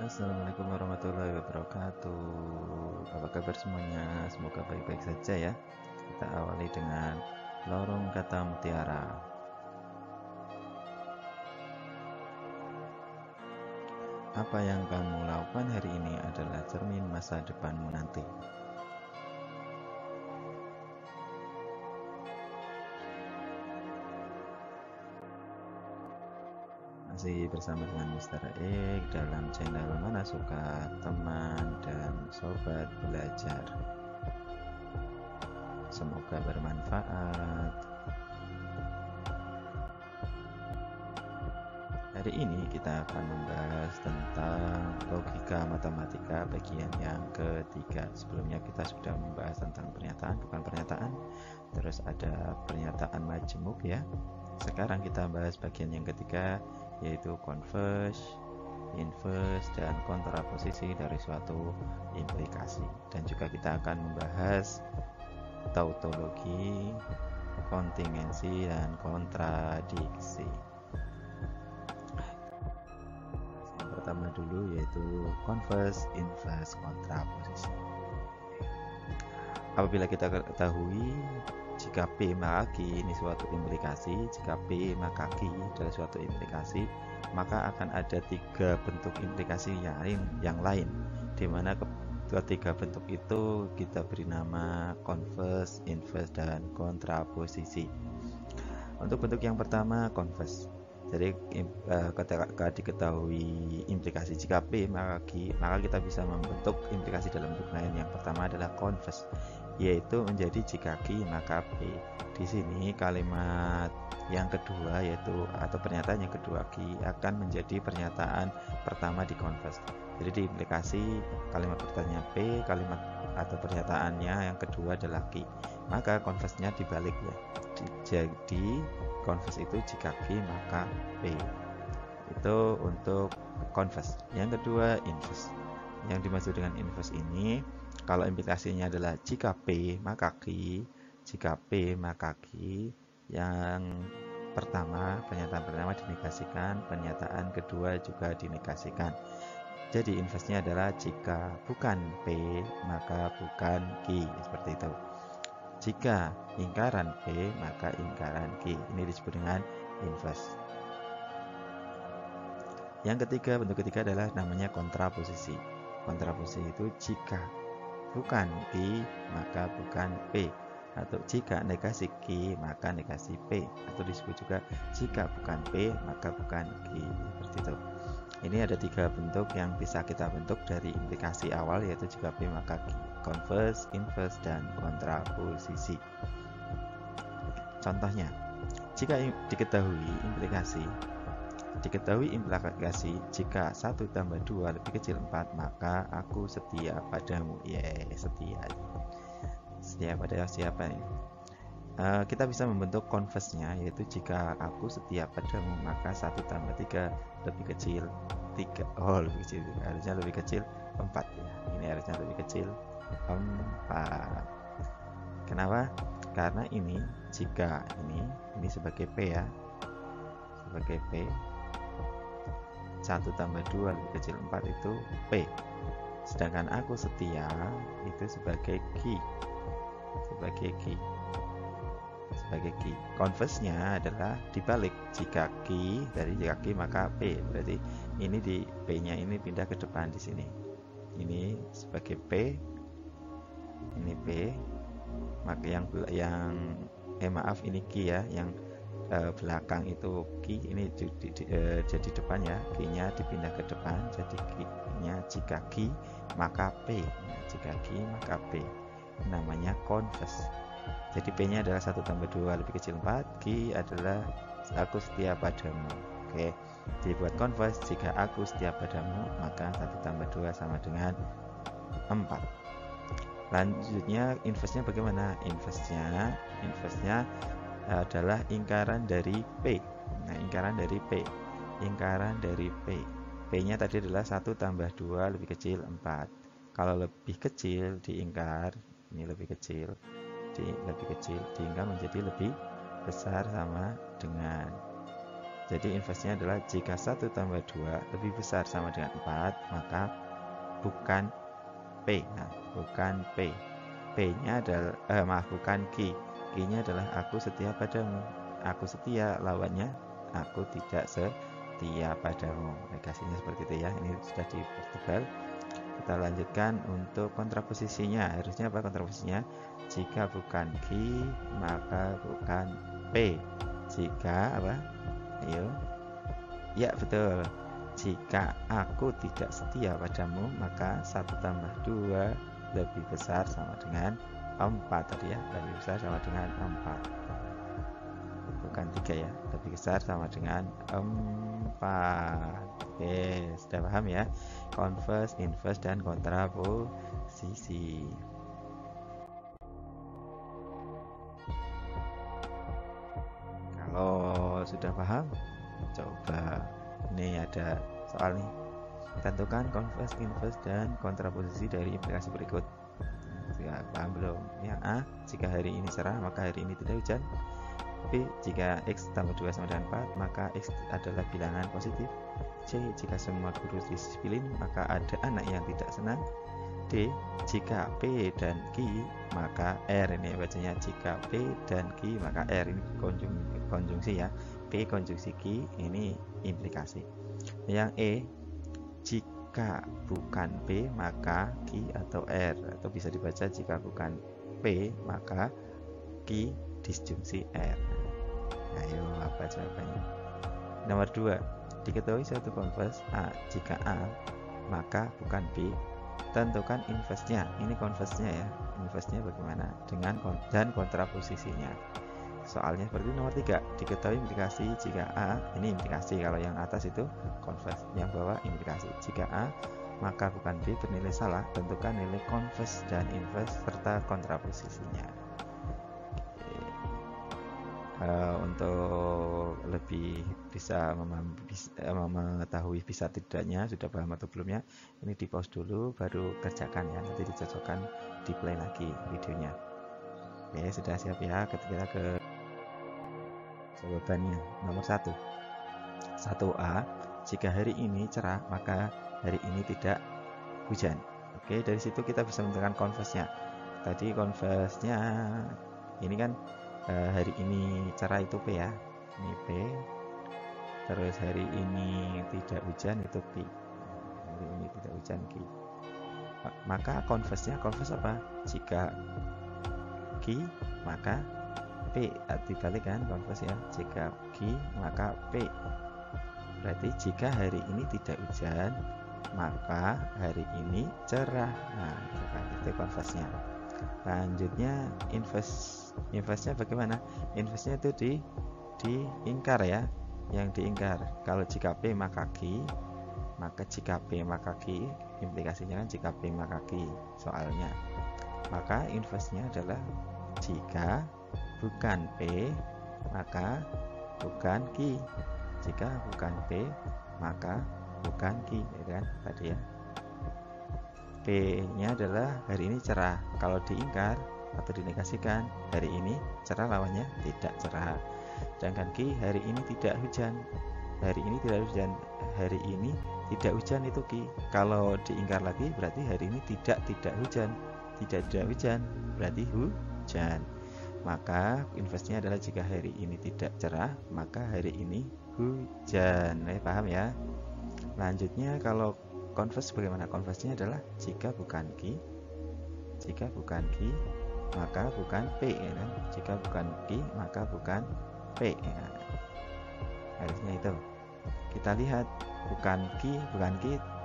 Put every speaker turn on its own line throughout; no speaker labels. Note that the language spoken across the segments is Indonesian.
Assalamualaikum warahmatullahi wabarakatuh. Apa kabar semuanya? Semoga baik-baik saja ya. Kita awali dengan lorong kata mutiara. Apa yang kamu lakukan hari ini adalah cermin masa depanmu nanti. Masih bersama dengan Mr. X dalam channel Mana Suka Teman dan Sobat Belajar. Semoga bermanfaat. Hari ini kita akan membahas tentang logika matematika bagian yang ketiga. Sebelumnya kita sudah membahas tentang pernyataan, bukan pernyataan. Terus ada pernyataan majemuk ya. Sekarang kita bahas bagian yang ketiga, yaitu converse, inverse, dan kontraposisi dari suatu implikasi. Dan juga kita akan membahas tautologi, kontingensi, dan kontradiksi. Pertama dulu yaitu converse, inverse, kontraposisi. Apabila kita ketahui jika P maka Q ini suatu implikasi, jika P maka Q adalah suatu implikasi, maka akan ada tiga bentuk implikasi yang lain, di mana ketiga bentuk itu kita beri nama converse, inverse, dan kontraposisi. Untuk bentuk yang pertama converse. Jadi ketika diketahui implikasi jika P maka Q, maka kita bisa membentuk implikasi dalam bentuk lain. Yang pertama adalah converse, yaitu menjadi jika Q maka P. Di sini kalimat yang kedua yaitu atau pernyataan yang kedua Q akan menjadi pernyataan pertama di converse. Jadi di implikasi kalimat pertanyaan P, kalimat atau pernyataannya yang kedua adalah Q. Maka converse-nya dibalik ya. Jadi converse itu jika Q maka P. Itu untuk converse. Yang kedua inverse. Yang dimaksud dengan inverse ini, kalau implikasinya adalah jika P maka Q, jika P maka Q, yang pertama, pernyataan pertama dinegasikan, pernyataan kedua juga dinegasikan. Jadi inverse-nya adalah jika bukan P maka bukan Q, seperti itu. Jika ingkaran P maka ingkaran Q. Ini disebut dengan inverse. Yang ketiga, bentuk ketiga adalah namanya kontraposisi. Kontraposisi itu jika bukan Q maka bukan P, atau jika negasi Q maka negasi P, atau disebut juga jika bukan P maka bukan Q, seperti itu. Ini ada tiga bentuk yang bisa kita bentuk dari implikasi awal, yaitu jika P maka Q, converse, inverse, dan kontraposisi. Contohnya, jika diketahui implikasi jika 1 tambah 2 lebih kecil 4, maka aku setia padamu. Setia pada siapa ini? Kita bisa membentuk converse-nya, yaitu jika aku setia padamu maka 1 tambah 3 lebih kecil 3. Lebih kecil, harusnya lebih kecil 4 ya. Ini harusnya lebih kecil 4. Kenapa? Karena ini jika ini sebagai P ya, sebagai P, 1 tambah 2 lebih kecil 4 itu P. Sedangkan aku setia itu sebagai Q. Sebagai Q. Converse-nya adalah dibalik, jika Q dari jika Q maka P. Berarti ini di P-nya ini pindah ke depan di sini. Ini sebagai P. Ini P. Maka ini Q ya, yang belakang itu Q, ini jadi depan ya, Q-nya dipindah ke depan, jadi Q-nya jika Q maka P. Jika Q maka P, namanya converse. Jadi P-nya adalah 1 tambah 2 lebih kecil 4, Q adalah aku setia padamu. Oke, jadi buat converse, jika aku setia padamu maka 1 tambah 2 sama dengan 4. Lanjutnya inverse-nya bagaimana? Inverse-nya adalah ingkaran dari P. Nah, ingkaran dari P. P-nya tadi adalah 1 tambah 2 lebih kecil 4. Kalau lebih kecil diingkar, ini lebih kecil diingkar menjadi lebih besar sama dengan Jadi inversnya adalah jika 1 tambah 2 lebih besar sama dengan 4, maka bukan P. Nah, bukan P. P-nya adalah bukan Q. Q-nya adalah aku setia padamu. Aku setia, lawannya aku tidak setia padamu. Negasinya seperti itu ya. Ini sudah dipertebal. Kita lanjutkan untuk kontraposisinya. Harusnya apa kontraposisinya? Jika bukan Q, maka bukan P. Jika apa? Ayo. Ya, betul. Jika aku tidak setia padamu, maka 1 tambah 2 lebih besar sama dengan 4 tadi ya. Lebih besar sama dengan 4. Bukan 3 ya. Lebih besar sama dengan 4. Oke, sudah paham ya? Converse, inverse, dan kontraposisi. Kalau sudah paham, coba ini ada soal nih. Tentukan converse, inverse, dan kontraposisi dari implikasi berikut. Ya, paham belum? Yang A, jika hari ini cerah maka hari ini tidak hujan. B, jika X tambah 2 sama dengan 4 maka X adalah bilangan positif. C, jika semua guru disiplin maka ada anak yang tidak senang. D, jika P dan Q maka R. Ini bacanya jika P dan Q maka R. Ini konjungsi ya. P konjungsi Q, ini implikasi. Yang E, jika bukan P maka Q atau R, atau bisa dibaca jika bukan P maka Q disjungsi R. Ayo, apa jawabannya? Nomor 2, diketahui suatu converse A jika A maka bukan B. Tentukan inverse-nya. Ini converse-nya ya. Inverse-nya bagaimana? Dan kontraposisinya. Soalnya seperti nomor 3, diketahui implikasi jika A, ini implikasi, kalau yang atas itu converse, yang bawah implikasi. Jika A maka bukan B bernilai salah, tentukan nilai converse dan inverse serta kontraposisinya. Untuk lebih bisa mengetahui bisa tidaknya sudah paham atau belumnya, ini di pause dulu baru kerjakan ya, nanti dicocokkan di play lagi videonya. Oke, sudah siap ya? Kita ke jawabannya. Nomor 1, 1A, jika hari ini cerah maka hari ini tidak hujan. Oke, dari situ kita bisa menentukan converse-nya. Tadi converse-nya ini kan hari ini cerah itu P ya, ini P. Terus hari ini tidak hujan itu Q. Hari ini tidak hujan Q. Maka converse-nya, converse apa? Jika Q maka P. Dibalik kan converse ya. Jika Q maka P. Berarti jika hari ini tidak hujan maka hari ini cerah. Nah, itu converse-nya. Lanjutnya inverse-nya bagaimana? Inverse-nya itu diingkar ya, yang diingkar. Kalau jika P maka Q, maka jika P maka Q, implikasinya kan jika P maka Q soalnya. Maka inverse-nya adalah jika bukan P maka bukan Q. Jika bukan P maka bukan Q, ya kan tadi ya. P-nya adalah hari ini cerah. Kalau diingkar atau dinegasikan, hari ini cerah lawannya tidak cerah. Sedangkan Q, hari ini tidak hujan. Hari ini tidak hujan. Hari ini tidak hujan itu Q. Kalau diingkar lagi berarti hari ini tidak hujan. Tidak hujan berarti hujan. Maka inverse-nya adalah jika hari ini tidak cerah maka hari ini hujan. Paham ya? Lanjutnya kalau converse bagaimana? Converse-nya adalah jika bukan Q maka bukan P ya kan? Jika bukan Q maka bukan P ya. Harusnya itu. Kita lihat bukan Q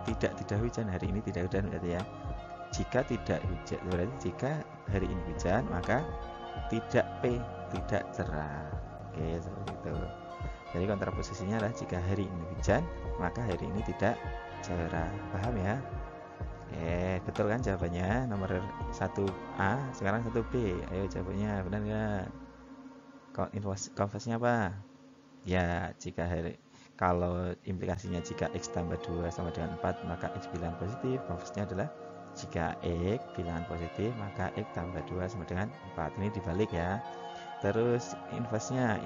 tidak hujan, hari ini tidak hujan berarti ya. Jika tidak hujan berarti jika hari ini hujan maka tidak P, tidak cerah. Oke, seperti itu. Jadi kontraposisinya adalah jika hari ini hujan maka hari ini tidak cerah. Paham ya? Oke, betul kan jawabannya? Nomor 1A, sekarang 1B. Ayo jawabannya benar nggak? Converse-nya apa? Ya, kalau implikasinya jika X tambah 2 sama dengan 4 maka X bilangan positif. Converse-nya adalah jika X bilangan positif maka X tambah 2 sama dengan 4. Ini dibalik ya. Terus inverse-nya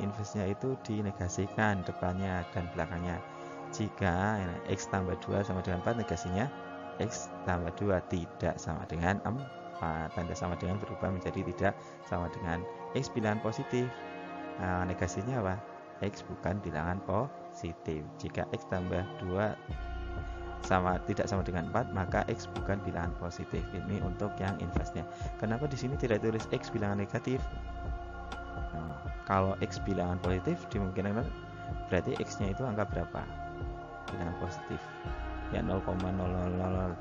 itu dinegasikan depannya dan belakangnya. Jika X tambah 2 sama dengan 4, negasinya X tambah 2 tidak sama dengan 4. Tanda sama dengan berubah menjadi tidak sama dengan X bilangan positif. Nah, negasinya apa? X bukan bilangan positif. Jika X tambah 2 tidak sama dengan 4, maka X bukan bilangan positif. Ini untuk yang inverse-nya. Kenapa di sini tidak tulis X bilangan negatif? Nah, kalau X bilangan positif, dimungkinkan berarti X-nya itu angka berapa? Bilangan positif. Ya 0,000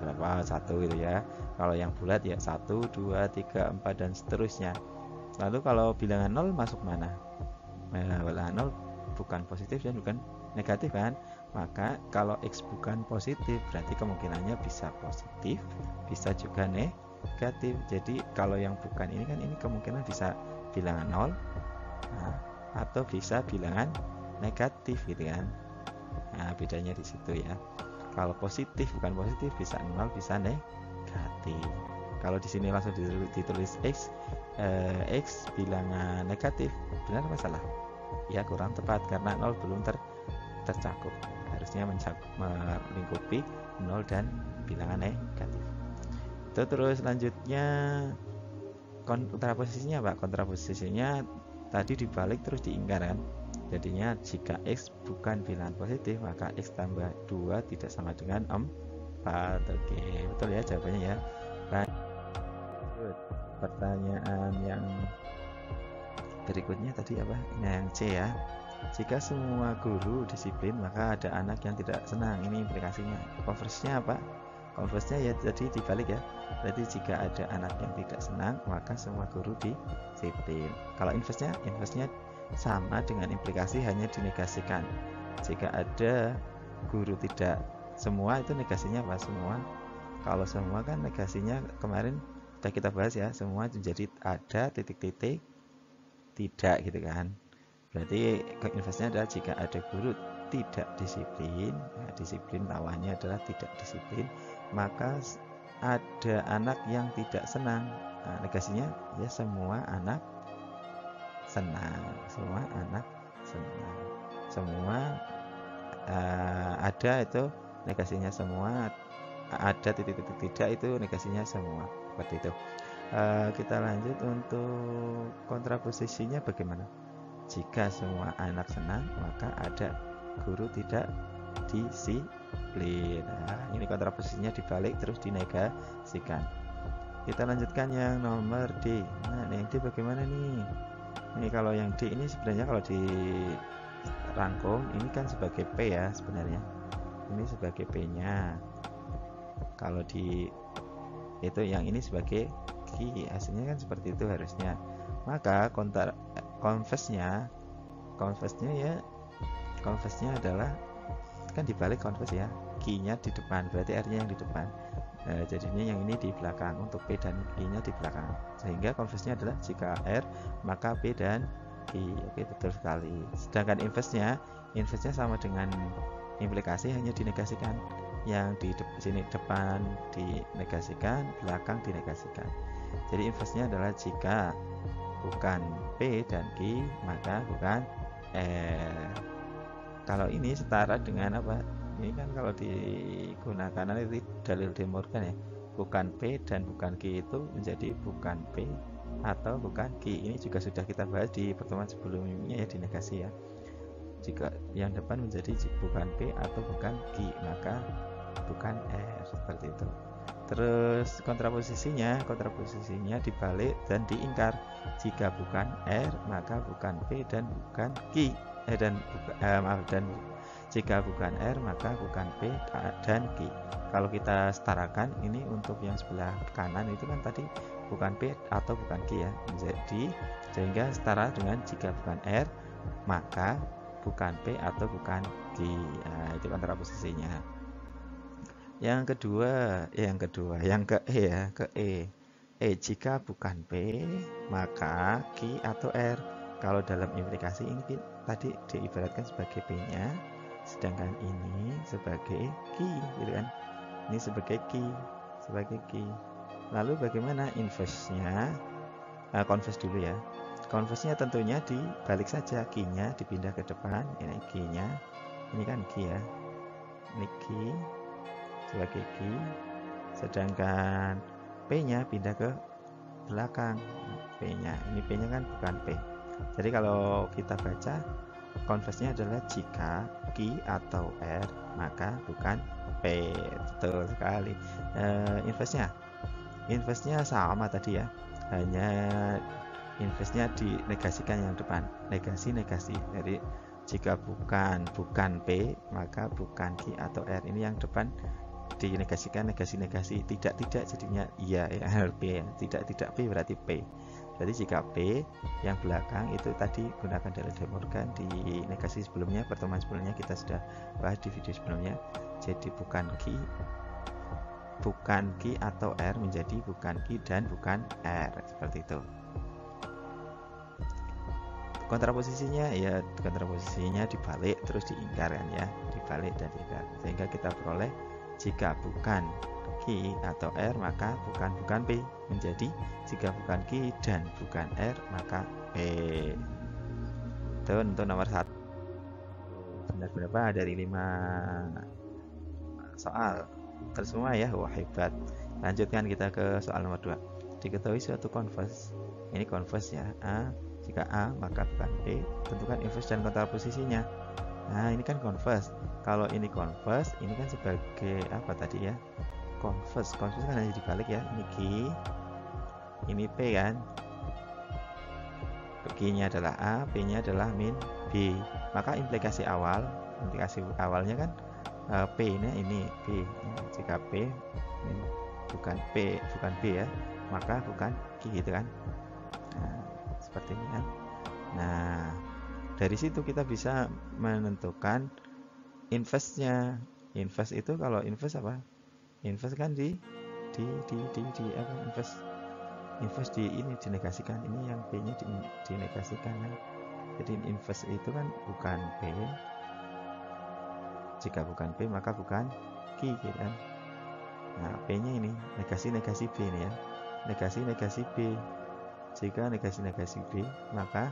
berapa? 1 gitu ya. Kalau yang bulat ya 1, 2, 3, 4 dan seterusnya. Lalu kalau bilangan 0 masuk mana? Bilangan 0 bukan positif dan bukan negatif kan? Maka kalau X bukan positif berarti kemungkinannya bisa positif, bisa juga negatif. Jadi kalau yang bukan ini kan, ini kemungkinan bisa bilangan 0, nah, atau bisa bilangan negatif gitu kan. Nah, bedanya di situ ya. Kalau positif bukan positif bisa 0, bisa negatif. Kalau di sini langsung ditulis X bilangan negatif, benar apa salah? Ya kurang tepat karena 0 belum tercakup. Harusnya melingkupi 0 dan bilangan negatif. Itu terus lanjutnya kontraposisinya Pak. Kontraposisinya tadi dibalik terus diingkar kan. Jadinya jika X bukan bilangan positif, maka X tambah 2 tidak sama dengan 4. Oke, betul ya jawabannya ya. Lanjut. Pertanyaan yang berikutnya tadi apa? Ini yang C ya. Jika semua guru disiplin, maka ada anak yang tidak senang. Ini implikasinya. Konversinya apa? Konversinya ya jadi dibalik ya. Berarti jika ada anak yang tidak senang, maka semua guru disiplin. Kalau inverse-nya sama dengan implikasi, hanya dinegasikan. Jika ada guru tidak, semua itu negasinya apa? Semua. Kalau semua kan negasinya kemarin sudah kita bahas ya, semua menjadi ada titik-titik tidak gitu kan. Berarti inverse-nya adalah jika ada guru tidak disiplin, nah, disiplin lawannya adalah tidak disiplin, maka ada anak yang tidak senang. Nah, negasinya ya semua anak senang, semua anak senang, semua ada itu negasinya semua, ada titik-titik tidak itu negasinya semua. Seperti itu. Kita lanjut untuk kontraposisinya bagaimana? Jika semua anak senang, maka ada guru tidak disiplin. Nah, ini kontraposisinya dibalik terus dinegasikan. Kita lanjutkan yang nomor D. Nah, yang D bagaimana nih? Ini kalau yang D ini sebenarnya kalau dirangkum ini kan sebagai P ya sebenarnya. Ini sebagai P-nya. Kalau itu yang ini sebagai Q, hasilnya kan seperti itu harusnya. Maka converse-nya adalah kan dibalik converse ya, Q-nya di depan, berarti R-nya yang di depan. Jadinya yang ini di belakang, untuk P dan Q-nya di belakang. Sehingga converse-nya adalah jika R maka P dan Q. Oke, betul sekali. Sedangkan inverse-nya sama dengan implikasi, hanya dinegasikan. Yang di sini depan dinegasikan, belakang dinegasikan. Jadi inverse-nya adalah jika bukan P dan Q, maka bukan R. Kalau ini setara dengan apa? Ini kan kalau digunakan nanti dalil De Morgan ya, bukan P dan bukan Q itu menjadi bukan P atau bukan Q. Ini juga sudah kita bahas di pertemuan sebelumnya ya, di negasi ya. Jika yang depan menjadi bukan P atau bukan Q, maka bukan R, seperti itu. Terus kontraposisinya dibalik dan diingkar. Jika bukan R maka bukan P dan bukan Q. Dan jika bukan R maka bukan P dan Q. Kalau kita setarakan ini untuk yang sebelah kanan itu kan tadi bukan P atau bukan Q ya. Jadi sehingga setara dengan jika bukan R maka bukan P atau bukan Q. Nah, itu kontraposisinya. Yang ke E ya, jika bukan P maka Q atau R. Kalau dalam implikasi ini tadi diibaratkan sebagai P-nya, sedangkan ini sebagai Q, gitu kan? Ini sebagai Q. Lalu bagaimana inverse-nya? Converse dulu ya. Converse-nya tentunya dibalik saja, Q-nya dipindah ke depan. Ini Q-nya, ini kan Q ya, ini Q sebagai Q, sedangkan P-nya pindah ke belakang. P-nya, ini P-nya kan bukan P. Jadi kalau kita baca, converse-nya adalah jika Q atau R maka bukan P. Betul sekali. Inverse-nya sama tadi ya, hanya inverse-nya dinegasikan yang depan, negasi. Jadi jika bukan P maka bukan Q atau R, ini yang depan dinegasikan, negasi, tidak jadinya iya ya, P ya, tidak P berarti P. Jadi jika P yang belakang itu tadi gunakan dalil De Morgan di negasi sebelumnya, pertemuan sebelumnya kita sudah bahas di video sebelumnya. Jadi bukan Q atau R menjadi bukan Q dan bukan R, seperti itu. Kontraposisinya ya, kontraposisinya dibalik terus diingkar kan ya, dibalik dan diingkar, sehingga kita peroleh jika bukan Q atau R maka bukan P, menjadi jika bukan Q dan bukan R maka P. Itu untuk nomor 1. Benar berapa dari 5 soal? Terus semua ya, wah hebat. Lanjutkan kita ke soal nomor 2. Diketahui suatu converse, ini converse ya, A. Jika A maka bukan P, tentukan inverse dan kontraposisinya. Nah ini kan converse. Kalau ini converse, ini kan sebagai apa tadi ya? Converse kan hanya dibalik ya. Ini Q, ini P kan. Q-nya adalah A, P-nya adalah min B. Maka implikasi awalnya kan P-nya ini B. Jika P bukan B ya, maka bukan Q gitu kan. Nah, seperti ini kan. Nah, dari situ kita bisa menentukan inverse-nya. Inverse itu kalau inverse apa? Inverse kan di apa? Inverse di ini dinegasikan. Ini yang P-nya dinegasikan kan. Jadi inverse itu kan bukan P. Jika bukan P maka bukan Q gitu kan. Nah, P-nya ini negasi B ini ya. Negasi B. Jika negasi B maka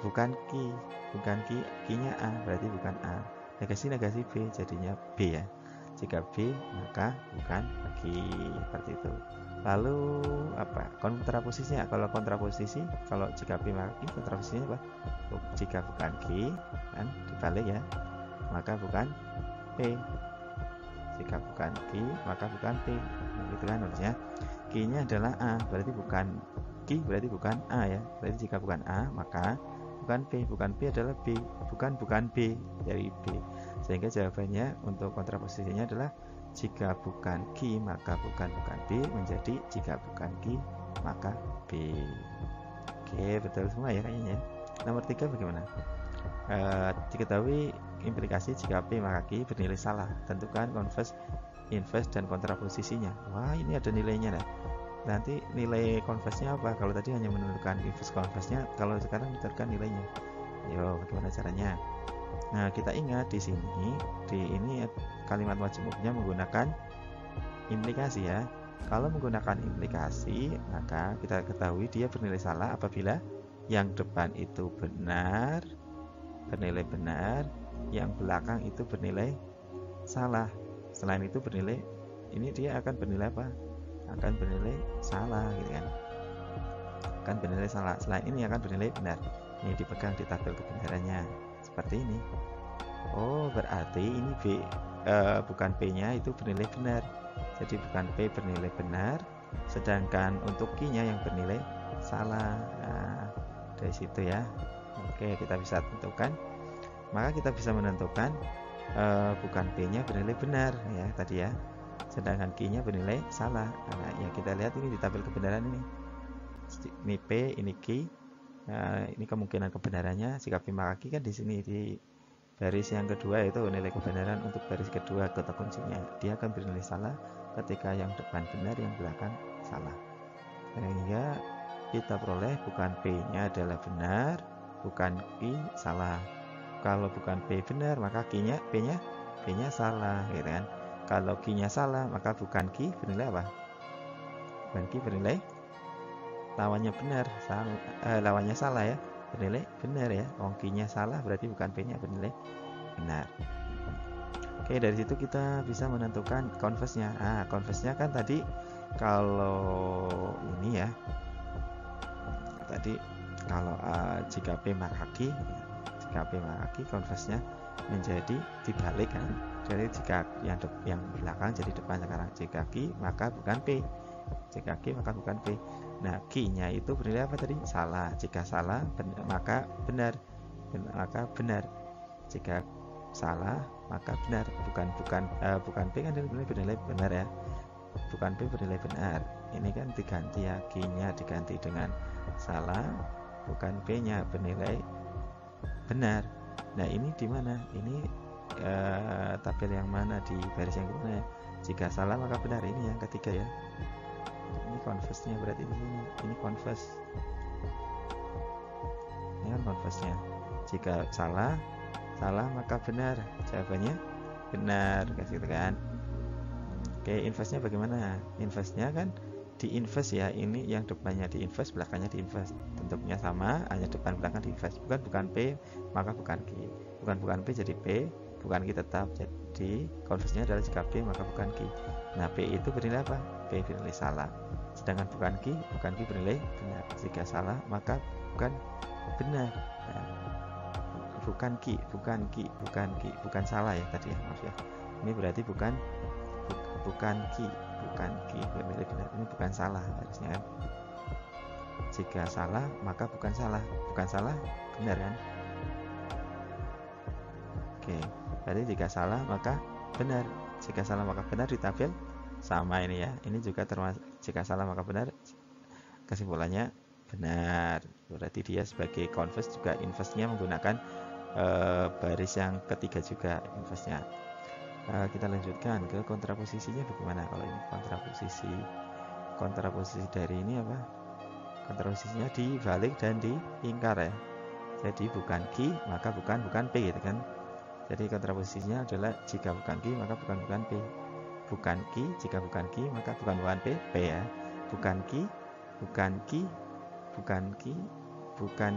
bukan Q-nya A, berarti bukan A. Negasi B jadinya B ya. Jika B maka bukan Q, seperti itu. Lalu apa? Kontraposisinya. Kalau kontraposisi, kalau jika P maka Q, kontraposisinya apa? Jika bukan Q kan dibalik ya, maka bukan P. Jika bukan Q maka bukan P. Nah, gitu kan harusnya. Q-nya adalah A, berarti bukan Q, berarti bukan A ya. Berarti jika bukan A maka bukan P adalah B, bukan B dari B. Sehingga jawabannya untuk kontraposisinya adalah jika bukan Q maka bukan B, menjadi jika bukan Q maka B. Oke, betul semua ya kayaknya. Nomor 3 bagaimana? Diketahui implikasi jika P maka Q bernilai salah. Tentukan converse, inverse dan kontraposisinya. Wah, ini ada nilainya lah. Nanti nilai converse-nya apa? Kalau tadi hanya menentukan inverse converse-nya, kalau sekarang menentukan nilainya. Yo, bagaimana caranya? Nah, kita ingat di sini, ini kalimat majmuknya menggunakan implikasi ya. Kalau menggunakan implikasi, maka kita ketahui dia bernilai salah apabila yang depan itu bernilai benar, yang belakang itu bernilai salah. Selain itu bernilai, ini dia akan bernilai apa? Akan bernilai salah gitu kan. Akan bernilai salah. Selain ini akan bernilai benar. Ini dipegang di tabel kebenarannya seperti ini. Oh, berarti ini bukan P-nya itu bernilai benar. Jadi bukan P bernilai benar, sedangkan untuk Q-nya yang bernilai salah. Nah, dari situ ya. Oke, kita bisa tentukan. Maka kita bisa menentukan bukan P-nya bernilai benar ya tadi ya. Sedangkan Q-nya bernilai salah. Nah, ya kita lihat ini di tabel kebenaran ini. Ini P, ini Q. Nah, ini kemungkinan kebenarannya jika P maka Q kan di sini di baris yang kedua, yaitu nilai kebenaran untuk baris kedua kata kuncinya. Dia akan bernilai salah ketika yang depan benar, yang belakang salah. Sehingga kita peroleh bukan P-nya adalah benar, bukan Q salah. Kalau bukan P benar maka P-nya salah gitu kan. Kalau Q-nya salah maka bukan Q bernilai apa? Bukan Q bernilai lawannya benar, lawannya salah ya, bernilai benar ya. Ongkinya salah berarti bukan P-nya, bernilai benar. Oke, dari situ kita bisa menentukan converse-nya. Converse-nya kan tadi kalau ini ya, tadi kalau jika P maka Q, jika P maka Q, converse-nya menjadi dibalik kan. Jadi jika yang belakang jadi depan sekarang. Jika Q maka bukan P. Jika Q maka bukan P. Nah, Q-nya itu bernilai apa tadi? Salah. Jika salah maka benar. Maka benar. Jika salah maka benar. Bukan P kan bernilai benar ya. Bukan P bernilai benar. Ini kan diganti ya, Q-nya diganti dengan salah, bukan P-nya bernilai benar. Nah, ini di mana? Ini tabel yang mana, di baris yang mana ya? Jika salah maka benar, ini yang ketiga ya. Ini converse-nya berarti di sini. Ini converse. Ini kan converse-nya. Jika salah maka benar. Jawabannya benar, kasih gitu kan. Oke, inverse-nya bagaimana? Inverse-nya kan di inverse ya. Ini yang depannya di inverse, belakangnya di inverse. Bentuknya sama, hanya depan belakang di inverse. Bukan P, maka bukan Q. Bukan P jadi P, bukan Q tetap. Jadi converse-nya adalah jika P maka bukan Q. Nah, P itu bernilai apa? P bernilai salah. Sedangkan bukan Q bernilai benar. Jika salah maka bukan benar. Nah, bukan Q, bukan salah ya tadi ya, maaf ya. Ini berarti bukan Q bernilai benar. Ini bukan salah harusnya kan. Jika salah maka bukan salah benar kan. Oke, berarti jika salah maka benar. Jika salah maka benar di tabel sama ini ya. Ini juga termasuk jika salah maka benar, kesimpulannya benar. Berarti dia sebagai converse juga inverse-nya menggunakan baris yang ketiga juga inverse-nya. Kita lanjutkan ke kontraposisinya. Bagaimana kalau ini kontraposisi dari ini apa? Kontraposisinya dibalik dan diingkar ya. Jadi bukan Q maka bukan P gitu kan. Jadi kontraposisinya adalah jika bukan Q maka bukan P. Bukan Q, jika bukan Q maka bukan P ya. Bukan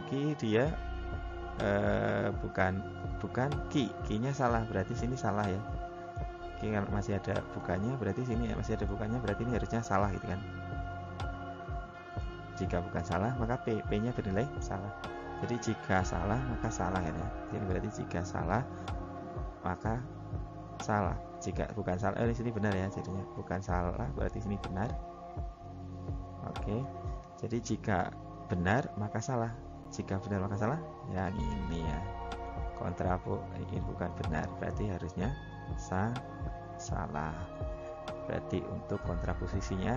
Q dia bukan Q-nya salah, berarti sini salah ya. Kalau masih ada bukannya berarti sini ya, masih ada bukannya berarti ini harusnya salah gitu kan. Jika bukan salah maka P-nya bernilai salah. Jadi jika salah maka salah ya. Jadi berarti jika salah maka salah. Jika bukan salah, di sini benar ya, jadinya bukan salah berarti sini benar. Oke. Jadi jika benar maka salah. Jika benar maka salah. Ya ini ya. Ini bukan benar, berarti harusnya salah. Berarti untuk kontraposisinya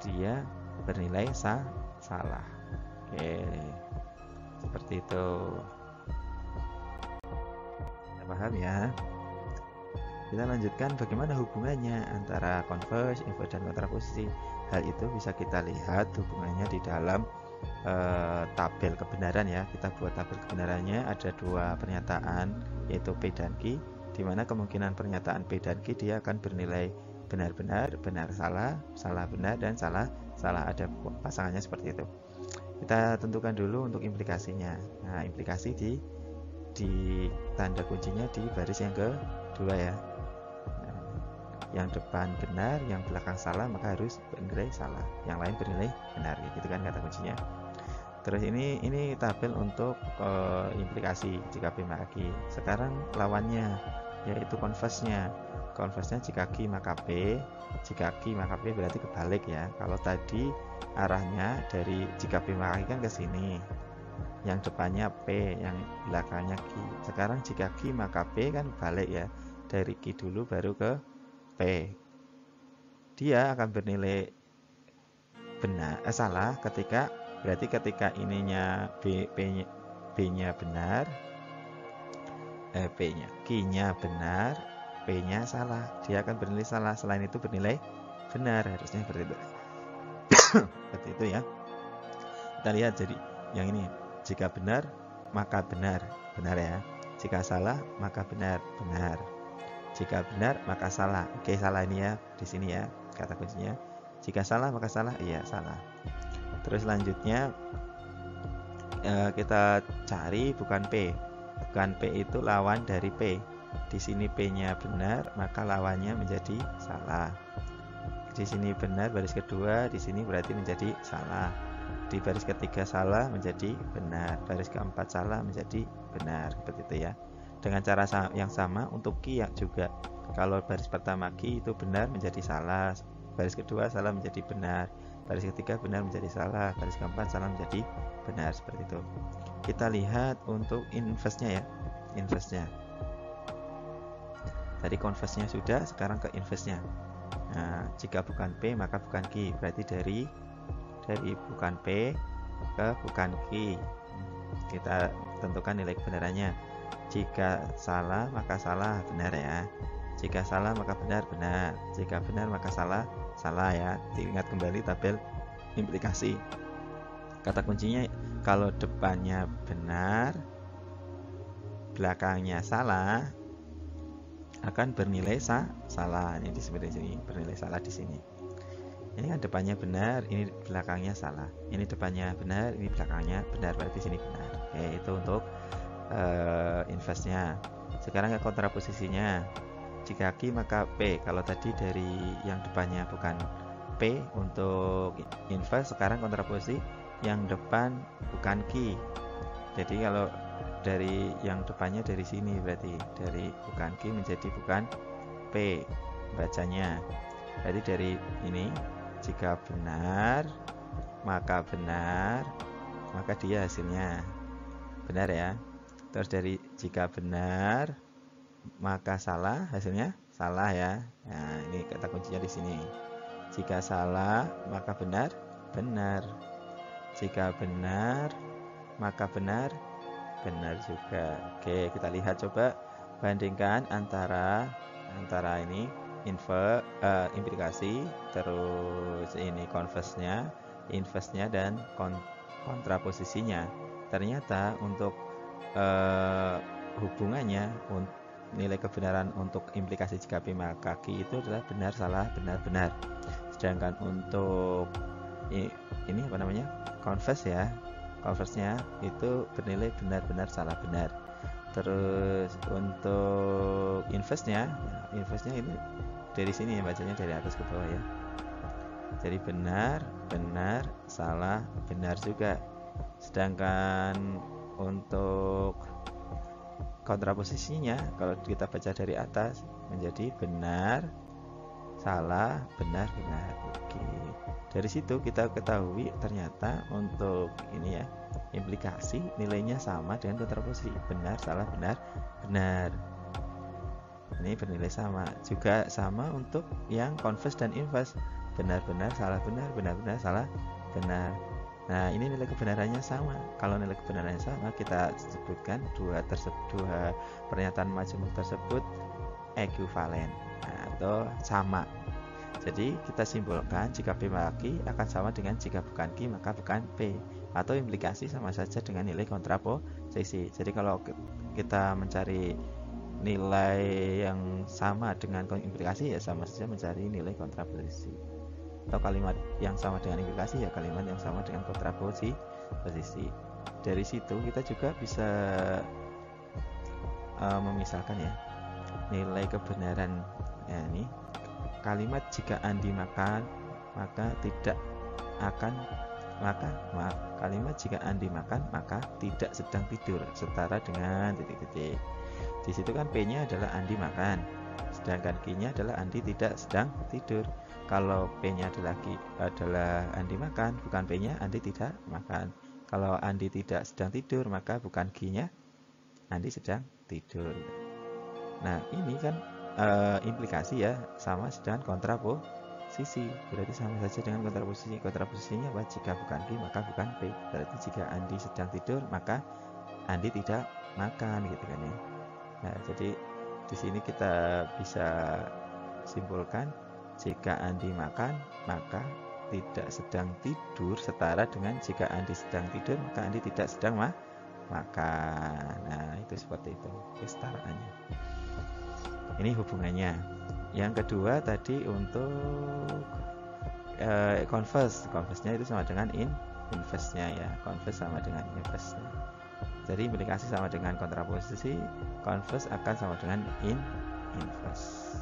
dia bernilai salah. Oke, seperti itu. Kita paham ya. Kita lanjutkan bagaimana hubungannya antara converse, inverse, dan kontraposisi. Hal itu bisa kita lihat hubungannya di dalam tabel kebenaran ya. Kita buat tabel kebenarannya, ada dua pernyataan yaitu P dan Q, di mana kemungkinan pernyataan P dan Q dia akan bernilai benar-benar, benar salah, salah benar, dan salah ada pasangannya seperti itu. Kita tentukan dulu untuk implikasinya. Nah, implikasi di tanda kuncinya di baris yang kedua ya. Nah, yang depan benar, yang belakang salah, maka harus bernilai salah. Yang lain bernilai benar, gitu kan kata kuncinya. Terus ini tabel untuk implikasi jika P maka Q. Sekarang lawannya yaitu converse-nya. Converse-nya jika Q maka P, jika Q maka P berarti kebalik ya. Kalau tadi arahnya dari jika P maka Q kan ke sini. Yang depannya P, yang belakangnya Q. Sekarang jika Q maka P kan balik ya. Dari Q dulu baru ke P. Dia akan bernilai salah ketika ininya B-nya benar, Q-nya benar, P-nya salah. Dia akan bernilai salah. Selain itu bernilai benar, harusnya seperti itu. Seperti itu ya. Kita lihat jadi yang ini, jika benar maka benar ya. Jika salah maka benar. Jika benar maka salah. Oke, salah ini ya di sini ya kata kuncinya. Jika salah maka salah, iya salah. Terus selanjutnya kita cari bukan P. Bukan P itu lawan dari P. Di sini P-nya benar, maka lawannya menjadi salah. Di sini benar baris kedua, di sini berarti menjadi salah. Di baris ketiga salah menjadi benar, baris keempat salah menjadi benar, seperti itu ya. Dengan cara yang sama untuk Ki juga. Kalau baris pertama Ki itu benar menjadi salah, baris kedua salah menjadi benar, baris ketiga benar menjadi salah, baris keempat salah menjadi benar, seperti itu. Kita lihat untuk inverse-nya ya. Inverse-nya. Tadi converse-nya sudah, sekarang ke inverse-nya. Nah, jika bukan P maka bukan Ki. Berarti dari bukan P ke bukan Ki. Kita tentukan nilai kebenarannya. Jika salah maka salah, benar ya. Jika salah maka benar, benar. Jika benar maka salah, salah ya. Diingat kembali tabel implikasi. Kata kuncinya kalau depannya benar, belakangnya salah, akan bernilai salah. Ini disebut di sini, bernilai salah di sini. Ini kan depannya benar, ini belakangnya salah. Ini depannya benar, ini belakangnya benar, berarti sini benar. Oke, itu untuk inverse-nya. Sekarang ke kontraposisinya. Jika Ki maka P. Kalau tadi dari yang depannya bukan P untuk inverse, sekarang kontraposisi yang depan bukan Ki. Jadi kalau dari yang depannya dari sini, berarti dari bukan Ki menjadi bukan P bacanya. Jadi dari ini, jika benar maka dia hasilnya benar ya. Terus dari jika benar maka salah, hasilnya salah ya. Nah, ini kata kuncinya di sini. Jika salah maka benar. Jika benar maka benar juga. Oke, kita lihat, coba bandingkan antara ini implikasi, terus ini converse-nya, inverse-nya, dan kontraposisinya. Ternyata untuk hubungannya, nilai kebenaran untuk implikasi jika P maka Ki itu adalah benar, salah, benar. Sedangkan untuk ini apa namanya, converse-nya itu bernilai benar, salah, benar. Terus untuk inverse-nya ini dari sini ya, bacanya dari atas ke bawah ya. Jadi benar, salah, benar juga. Sedangkan untuk kontraposisinya, kalau kita baca dari atas menjadi benar, salah, benar. Oke. Dari situ kita ketahui ternyata untuk ini ya, implikasi nilainya sama dengan kontraposisi, benar, salah, benar. Ini bernilai sama. Juga sama untuk yang converse dan inverse, benar, salah, benar, salah, benar. Nah, ini nilai kebenarannya sama. Kalau nilai kebenarannya sama, kita sebutkan dua pernyataan majemuk tersebut ekuivalen atau sama. Jadi kita simpulkan jika P maka Ki akan sama dengan jika bukan Ki maka bukan P, atau implikasi sama saja dengan nilai kontraposisi. Jadi kalau kita mencari nilai yang sama dengan implikasi, ya sama saja mencari nilai kontraposisi. Atau kalimat yang sama dengan implikasi, ya kalimat yang sama dengan kontraposisi. Dari situ kita juga bisa memisahkan ya nilai kebenaran ya, ini kalimat jika Andi makan maka tidak akan kalimat jika Andi makan maka tidak sedang tidur setara dengan titik-titik. Di situ kan P-nya adalah Andi makan, sedangkan Q-nya adalah Andi tidak sedang tidur. Kalau P-nya adalah Andi makan, bukan P-nya Andi tidak makan. Kalau Andi tidak sedang tidur, maka bukan Q-nya Andi sedang tidur. Nah, ini kan implikasi ya, sama dengan kontraposisi. Berarti sama saja dengan kontraposisi. Kontraposisinya apa? Jika bukan Q maka bukan P. Berarti jika Andi sedang tidur maka Andi tidak makan, gitu kan ya. Nah, jadi di sini kita bisa simpulkan jika Andi makan maka tidak sedang tidur setara dengan jika Andi sedang tidur maka Andi tidak sedang makan. Nah, itu seperti itu kesetaraannya. Ini hubungannya. Yang kedua tadi untuk converse-nya itu sama dengan inverse-nya ya. Converse sama dengan inverse-nya. Jadi implikasi sama dengan kontraposisi, converse akan sama dengan inverse.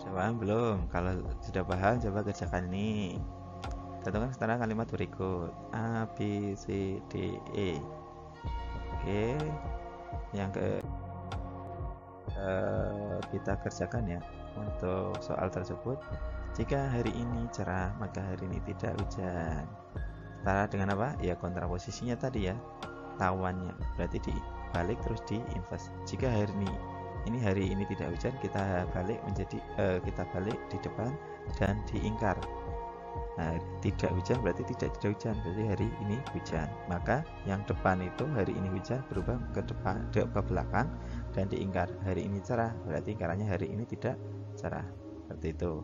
Sudah paham belum? Kalau sudah paham, coba kerjakan ini. Tentukan setara kalimat berikut A, B, C, D, E. Oke, yang kita kerjakan ya untuk soal tersebut. Jika hari ini cerah, maka hari ini tidak hujan. Setara dengan apa? Ya kontraposisinya tadi ya, lawannya. Berarti dibalik terus di inverse. Jika hari ini tidak hujan, kita balik menjadi kita balik di depan dan diingkar. Nah, tidak hujan berarti tidak hujan, berarti hari ini hujan. Maka yang depan itu hari ini hujan berubah ke depan, ke belakang dan diingkar. Hari ini cerah, berarti ingkarannya hari ini tidak cerah. Seperti itu.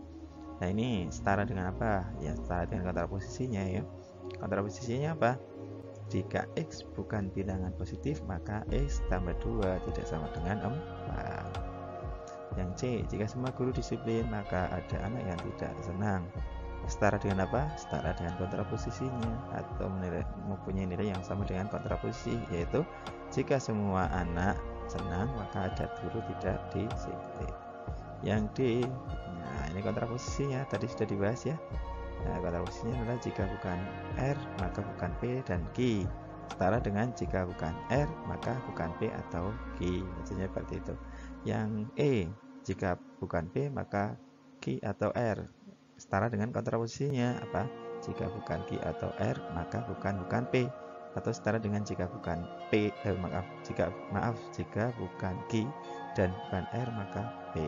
Nah, ini setara dengan apa? Ya, setara dengan kontraposisinya ya. Kontraposisinya apa? Jika X bukan bilangan positif, maka X tambah 2 tidak sama dengan 4. Yang C, jika semua guru disiplin, maka ada anak yang tidak senang. Setara dengan apa? Setara dengan kontraposisinya, atau mempunyai nilai yang sama dengan kontraposisi, yaitu jika semua anak senang, maka ada guru tidak disiplin. Yang D, nah ini kontraposisinya, tadi sudah dibahas ya. Nah, kontraposisinya adalah jika bukan R, maka bukan P dan Q. Setara dengan jika bukan R, maka bukan P atau Q. Maksudnya seperti itu. Yang E, jika bukan P, maka Q atau R. Setara dengan kontraposisinya apa? Jika bukan Q atau R, maka bukan P. Atau setara dengan jika bukan P, jika bukan Q dan bukan R, maka P.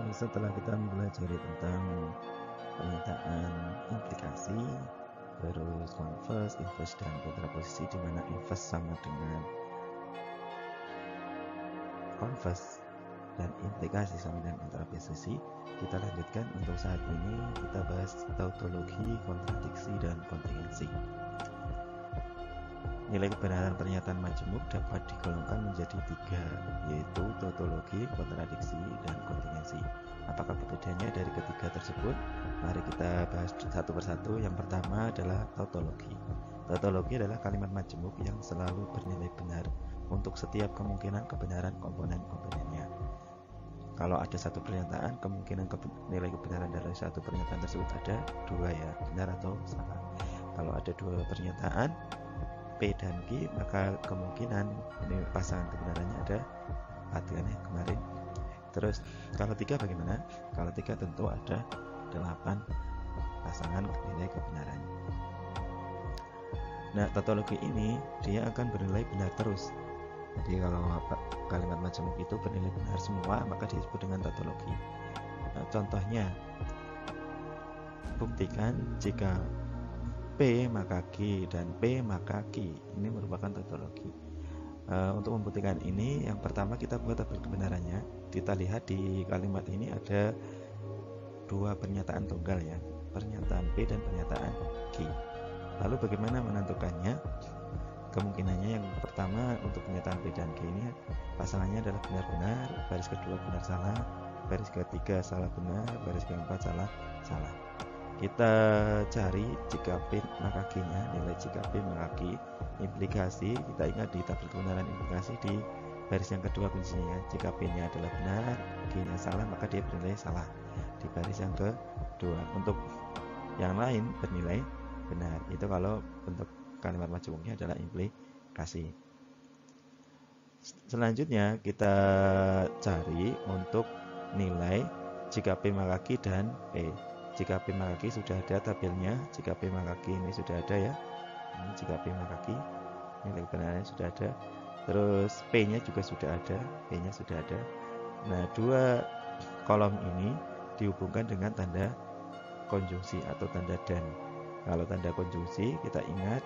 Setelah kita mempelajari tentang pernyataan implikasi, terus converse, inverse, dan kontraposisi, di mana inverse sama dengan converse dan implikasi sama dengan kontraposisi, kita lanjutkan. Untuk saat ini kita bahas tautologi, kontradiksi, dan kontingensi. Nilai kebenaran pernyataan majemuk dapat digolongkan menjadi 3, yaitu tautologi, kontradiksi, dan kontingensi. Apakah perbedaannya dari ketiga tersebut? Mari kita bahas satu persatu. Yang pertama adalah tautologi. Tautologi adalah kalimat majemuk yang selalu bernilai benar untuk setiap kemungkinan kebenaran komponen-komponennya. Kalau ada satu pernyataan, kemungkinan nilai kebenaran dari satu pernyataan tersebut ada 2 ya, benar atau salah. Kalau ada 2 pernyataan P dan Q, maka kemungkinan ini pasangan kebenarannya ada 4 kan ya kemarin. Terus kalau 3 bagaimana? Kalau 3 tentu ada 8 pasangan nilai kebenarannya. Nah, tautologi ini dia akan bernilai benar terus. Jadi kalau kalimat majemuk itu bernilai benar semua, maka disebut dengan tautologi. Nah, contohnya, buktikan jika P maka Q dan P maka Q. Ini merupakan tautologi. Untuk membuktikan ini, yang pertama kita buat tabel kebenarannya. Kita lihat di kalimat ini ada 2 pernyataan tunggal ya, pernyataan P dan pernyataan Q. Lalu bagaimana menentukannya? Kemungkinannya yang pertama untuk pernyataan P dan Q ini pasangannya adalah benar-benar, baris kedua benar salah, baris ketiga salah benar, baris keempat salah. Kita cari jika P maka Q-nya, nilai jika P maka Q. Implikasi, kita ingat di tabel kebenaran implikasi di baris yang kedua kuncinya. Jika P-nya adalah benar, Q-nya salah, maka dia bernilai salah di baris yang kedua. Untuk yang lain bernilai benar. Itu kalau bentuk kalimat majemuknya adalah implikasi. Selanjutnya kita cari untuk nilai jika P maka Q dan P. Jika P maka Q sudah ada tabelnya, jika P maka Q ini sudah ada ya. Ini jika P maka Q, nilai kebenarannya sudah ada. Terus P-nya juga sudah ada, P-nya sudah ada. Nah, 2 kolom ini dihubungkan dengan tanda konjungsi atau tanda dan. Kalau tanda konjungsi, kita ingat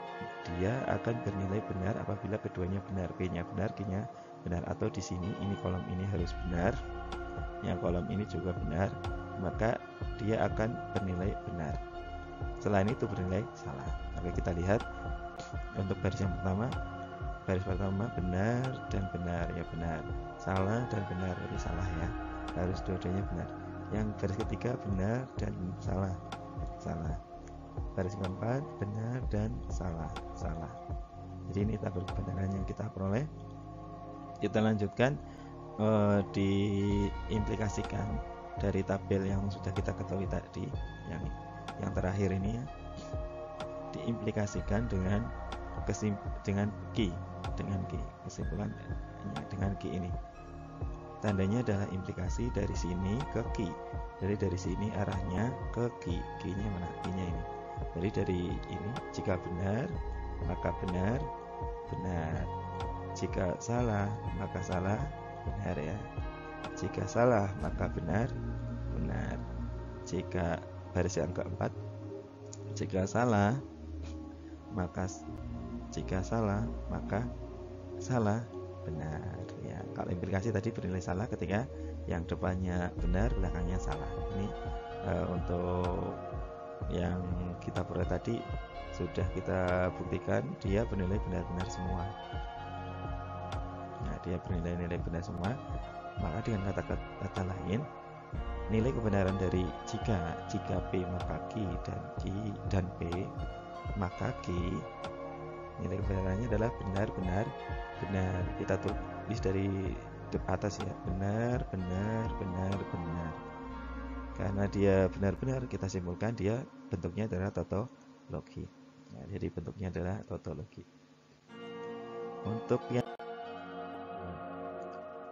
dia akan bernilai benar apabila keduanya benar. P-nya benar, Q-nya benar. Atau di sini, ini kolom ini harus benar, yang kolom ini juga benar, maka dia akan bernilai benar. Selain itu bernilai salah. Maka kita lihat untuk baris yang pertama, baris pertama benar dan benar ya benar, salah dan benar, ini salah ya. harus dua-duanya benar. Yang baris ketiga benar dan salah. Baris keempat benar dan salah. Jadi ini tabel kebenaran yang kita peroleh. Kita lanjutkan, diimplikasikan dari tabel yang sudah kita ketahui tadi, yang terakhir ini ya, diimplikasikan dengan key, kesimpulan dengan key ini. Tandanya adalah implikasi dari sini ke key. Jadi dari sini arahnya ke key. Key-nya mana? Key-nya ini. Jadi dari ini, jika benar maka benar. Jika salah maka salah, benar ya. Jika salah maka benar. Jika baris yang keempat, jika salah maka salah, benar ya. Kalau implikasi tadi bernilai salah ketika yang depannya benar, belakangnya salah. Ini untuk yang kita peroleh tadi sudah kita buktikan dia bernilai benar-benar semua. Nah, dia bernilai benar semua. Maka dengan kata lain, nilai kebenaran dari jika P maka Q dan P maka Q, nilai kebenarannya adalah benar. Kita tulis dari atas ya, benar. Karena dia benar, kita simpulkan dia bentuknya adalah tautologi. Nah, jadi bentuknya adalah tautologi. Untuk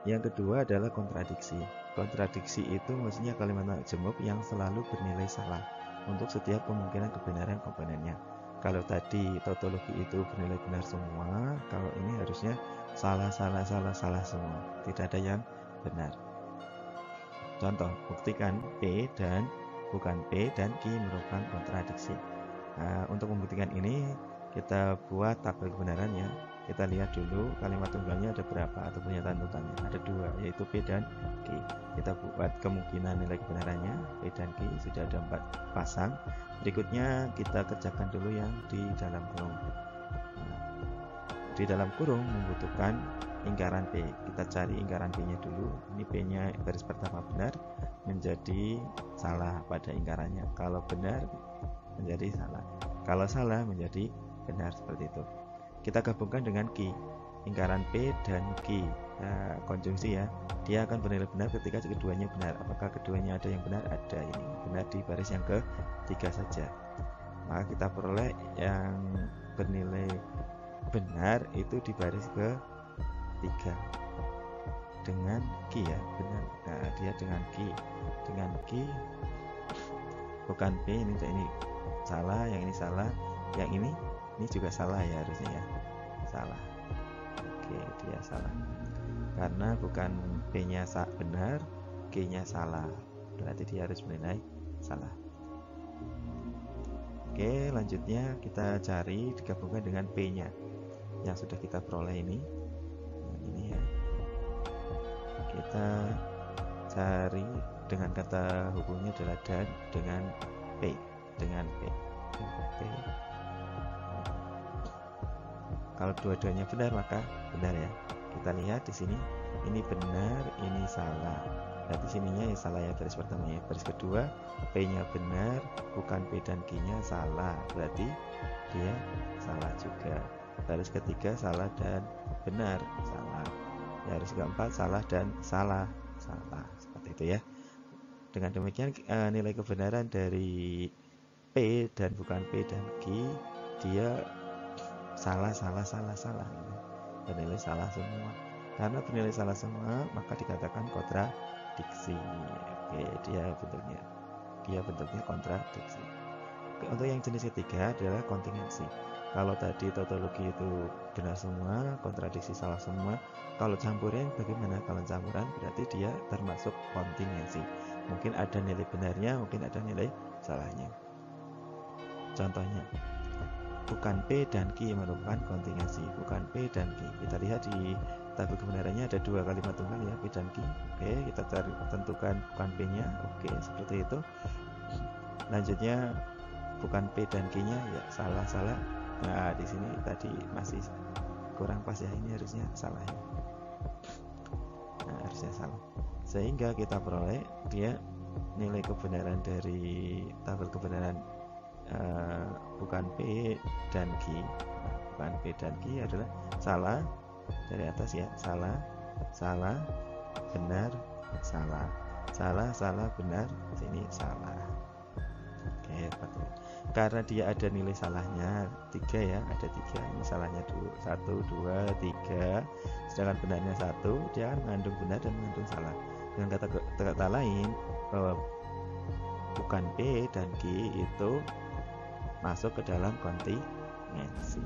yang kedua adalah kontradiksi. Kontradiksi itu maksudnya kalimat majemuk yang selalu bernilai salah untuk setiap kemungkinan kebenaran komponennya. Kalau tadi tautologi itu bernilai benar semua, kalau ini harusnya salah semua, tidak ada yang benar. Contoh, buktikan P dan bukan P dan Q merupakan kontradiksi. Nah, untuk membuktikan ini kita buat tabel kebenarannya. Kita lihat dulu kalimat tunggalnya ada berapa atau pernyataan tunggalnya ada 2, yaitu P dan Q. Kita buat kemungkinan nilai kebenarannya P dan Q, sudah ada 4 pasang. Berikutnya kita kerjakan dulu yang di dalam kurung. Di dalam kurung membutuhkan lingkaran P. Kita cari lingkaran P-nya dulu. Ini P-nya baris pertama benar menjadi salah pada lingkarannya. Kalau benar menjadi salah. Kalau salah menjadi benar, seperti itu. Kita gabungkan dengan Q. Lingkaran P dan Q. Nah, konjungsi ya. Dia akan bernilai benar ketika keduanya benar. Apakah keduanya ada yang benar? Ada. Ini benar di baris yang ketiga saja. Maka kita peroleh yang bernilai benar itu di baris ke-3 dengan Q ya, benar. Nah, dia dengan Q bukan P, ini salah, yang ini salah, yang ini juga salah ya, harusnya ya salah. Oke, dia salah karena bukan P-nya benar, Q-nya salah, berarti dia harus menilai salah. Oke, lanjutnya kita cari digabungkan dengan P-nya yang sudah kita peroleh ini. Nah, ini ya. Kita cari dengan kata hubungnya adalah dan dengan P. Kalau dua-duanya benar maka benar ya. Kita lihat di sini, ini benar, ini salah. Berarti sininya ya salah ya, baris pertama ya. Baris kedua P-nya benar, bukan P dan Q-nya salah. Berarti dia salah juga. Baris ketiga salah dan benar, salah. Baris keempat salah dan salah. Seperti itu ya. Dengan demikian nilai kebenaran dari P dan bukan P dan Q dia salah bernilai salah semua. Karena bernilai salah semua maka dikatakan kontradiksi. Oke, dia bentuknya kontradiksi. Oke, untuk yang jenis ketiga adalah kontingensi. Kalau tadi tautologi itu benar semua, kontradiksi salah semua. Kalau campuran bagaimana? Kalau campuran berarti dia termasuk kontingensi. Mungkin ada nilai benarnya, mungkin ada nilai salahnya. Contohnya, bukan P dan Q merupakan kontingensi. Bukan P dan Q. Kita lihat di tabel kebenarannya ada 2 kalimat tunggal ya, P dan Q. Oke, kita cari tentukan bukan P-nya. Oke, seperti itu. Lanjutnya bukan P dan Q-nya ya salah. Nah, di sini tadi masih kurang pas ya, ini harusnya salah ya. Nah, harusnya salah. sehingga kita peroleh dia nilai kebenaran dari tabel kebenaran bukan P dan Q. Bukan P dan Q adalah salah dari atas ya, salah, benar, salah, benar, sini salah. Oke, karena dia ada nilai salahnya 3 ya, ada 3, ini salahnya 1, 2, 3, sedangkan benarnya 1, dia akan mengandung benar dan mengandung salah. Dengan kata lain, bukan P dan Q itu masuk ke dalam kontingensi.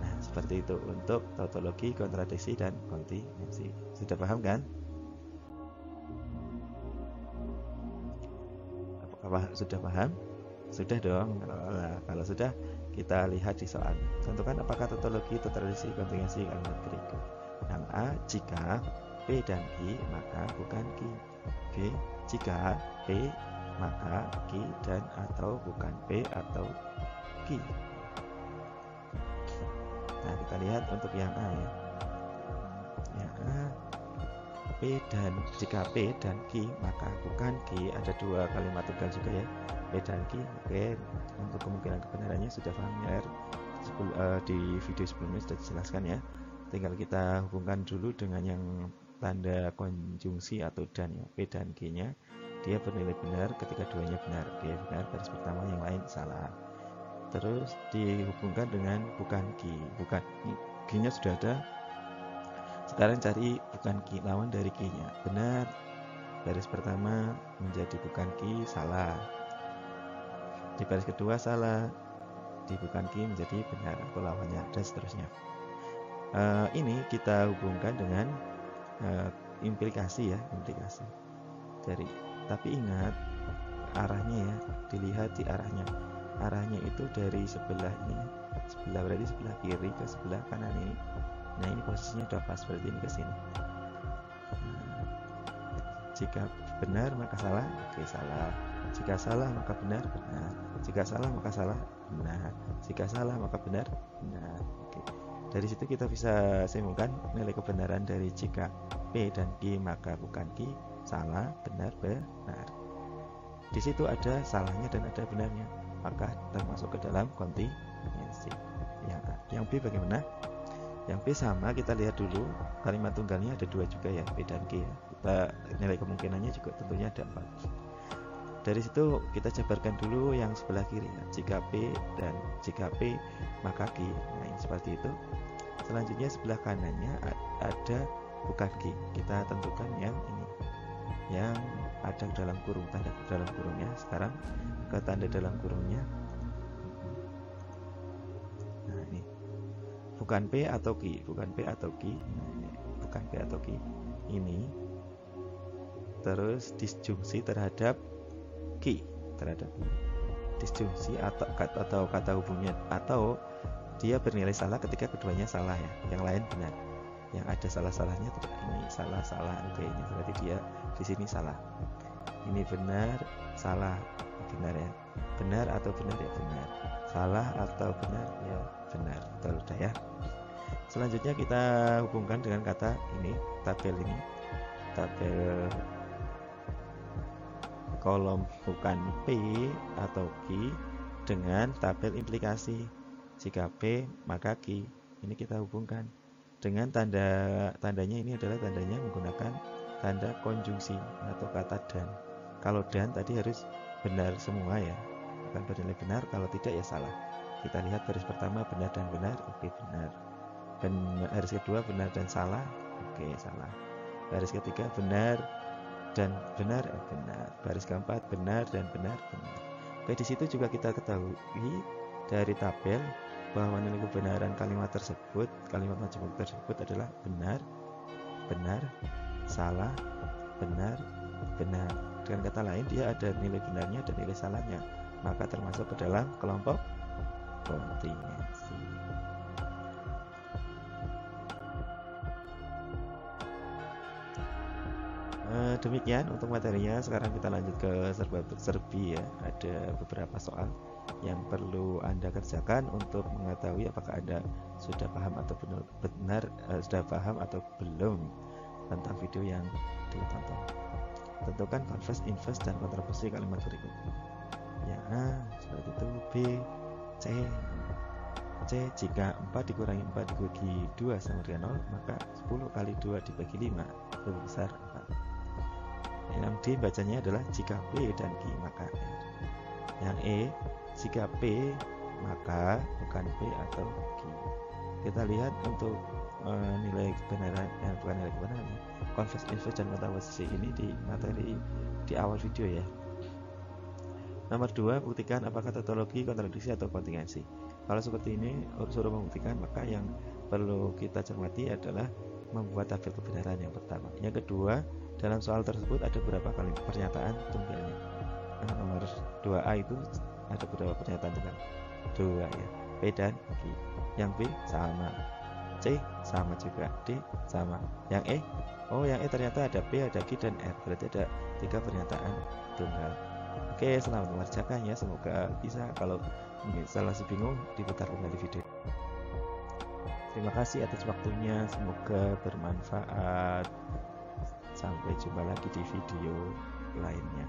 Nah, seperti itu untuk tautologi, kontradiksi, dan kontingensi. Sudah paham kan? Apakah sudah paham? Sudah dong. Kalau sudah, kita lihat di soal. Tentukan apakah tautologi, kontradiksi, kontingensi kalimat berikut. Yang A, jika P dan Q maka bukan Q. B, jika P maka Q dan atau bukan P atau Q. Nah, kita lihat untuk yang A ya. Yang A, P dan jika P dan Q maka bukan Q. Ada 2 kalimat tunggal juga ya, P dan Q. Oke, untuk kemungkinan kebenarannya sudah familiar di video sebelumnya sudah dijelaskan ya. Tinggal kita hubungkan dulu dengan yang tanda konjungsi atau dan ya, P dan Q nya dia bernilai benar ketika duanya benar. Oke, benar baris pertama, yang lain salah. Terus dihubungkan dengan bukan Q. Bukan Q nya sudah ada. Sekarang cari bukan Q, lawan dari Q nya. Benar baris pertama menjadi bukan Q, salah. Di baris kedua salah, di bukan Q menjadi benar atau lawannya, dan seterusnya. Ini kita hubungkan dengan implikasi ya, implikasi dari, tapi ingat arahnya ya, dilihat di arahnya itu dari sebelah ini, sebelah berarti sebelah kiri ke sebelah kanan ini. Nah, ini posisinya udah pas, berarti ini ke sini. Jika benar maka salah, oke salah. Jika salah maka benar, benar. Jika salah maka salah, benar. Jika salah maka benar, benar. Oke. Dari situ kita bisa simpulkan nilai kebenaran dari jika P dan Q maka bukan Q, salah, benar, benar. Di situ ada salahnya dan ada benarnya, maka termasuk ke dalam kontingensi. Yang B bagaimana? Yang B sama, kita lihat dulu kalimat tunggalnya ada 2 juga ya, P dan Q ya. Kita nilai kemungkinannya juga tentunya ada 4. Dari situ kita jabarkan dulu yang sebelah kiri ya. Jika P dan jika P maka Q. Nah, ini seperti itu. Selanjutnya sebelah kanannya ada bukan Q. Kita tentukan yang ini, yang ada dalam kurung, tanda dalam kurungnya. Sekarang ke tanda dalam kurungnya. Nah, ini bukan P atau Q, bukan P atau Q. Nah, ini bukan P atau Q. Ini terus disjungsi terhadap Q, terhadap disjungsi atau kata hubungnya, atau dia bernilai salah ketika keduanya salah ya, yang lain benar. Yang ada salah-salahnya tidak, ini salah, oke, ini berarti dia di sini salah. Ini benar, salah, benar ya, benar atau benar ya, benar. Salah atau benar ya, benar. Betul, udah ya. Selanjutnya kita hubungkan dengan kata ini, tabel ini, tabel kolom bukan P atau Q dengan tabel implikasi. Jika P maka Q. Ini kita hubungkan dengan tandanya ini adalah tandanya menggunakan tanda konjungsi atau kata dan. Kalau dan tadi harus benar semua ya, akan bernilai benar, kalau tidak ya salah. Kita lihat baris pertama benar dan benar, oke benar. Baris kedua benar dan salah, oke salah. Baris ketiga benar dan benar, benar. Baris keempat benar dan benar, benar. Oke, di situ juga kita ketahui dari tabel bahwa nilai kebenaran kalimat tersebut, kalimat majemuk tersebut adalah benar, benar, salah, benar, benar. Dengan kata lain, dia ada nilai benarnya dan nilai salahnya, maka termasuk ke dalam kelompok kontingensi. Demikian untuk materinya. Sekarang kita lanjut ke serba-serbi ya. Ada beberapa soal yang perlu Anda kerjakan untuk mengetahui apakah Anda sudah paham atau benar sudah paham atau belum tentang video yang ditonton. Tentukan converse, inverse, dan kontraposisi kalimat berikut. Yang A seperti itu. B, C, jika 4 dikurangi 4 dibagi 2 sama dengan 0, maka 10 kali 2 dibagi 5 lebih besar 4. Yang D bacanya adalah jika P dan Q maka R. Yang E, jika P maka bukan P atau Q. Kita lihat untuk nilai kebenaran, bukan nilai kebenaran, converse, inverse, dan kontraposisi ini di materi di awal video ya. Nomor 2, buktikan apakah tautologi, kontradiksi, atau kontingensi. Kalau seperti ini suruh membuktikan, maka yang perlu kita cermati adalah membuat tabel kebenaran yang pertama. Yang kedua, dalam soal tersebut ada berapa kali pernyataan tunggalnya. Nomor 2A itu ada berapa pernyataan tunggal? 2 ya. P dan Q. Yang B sama. C sama juga. D sama. Yang E, yang E ternyata ada P, ada Q, dan R. Berarti ada 3 pernyataan tunggal. Oke, selamat mengerjakan ya. Semoga bisa. Kalau misalnya masih bingung, diputar kembali video. Terima kasih atas waktunya. Semoga bermanfaat. Sampai jumpa lagi di video lainnya.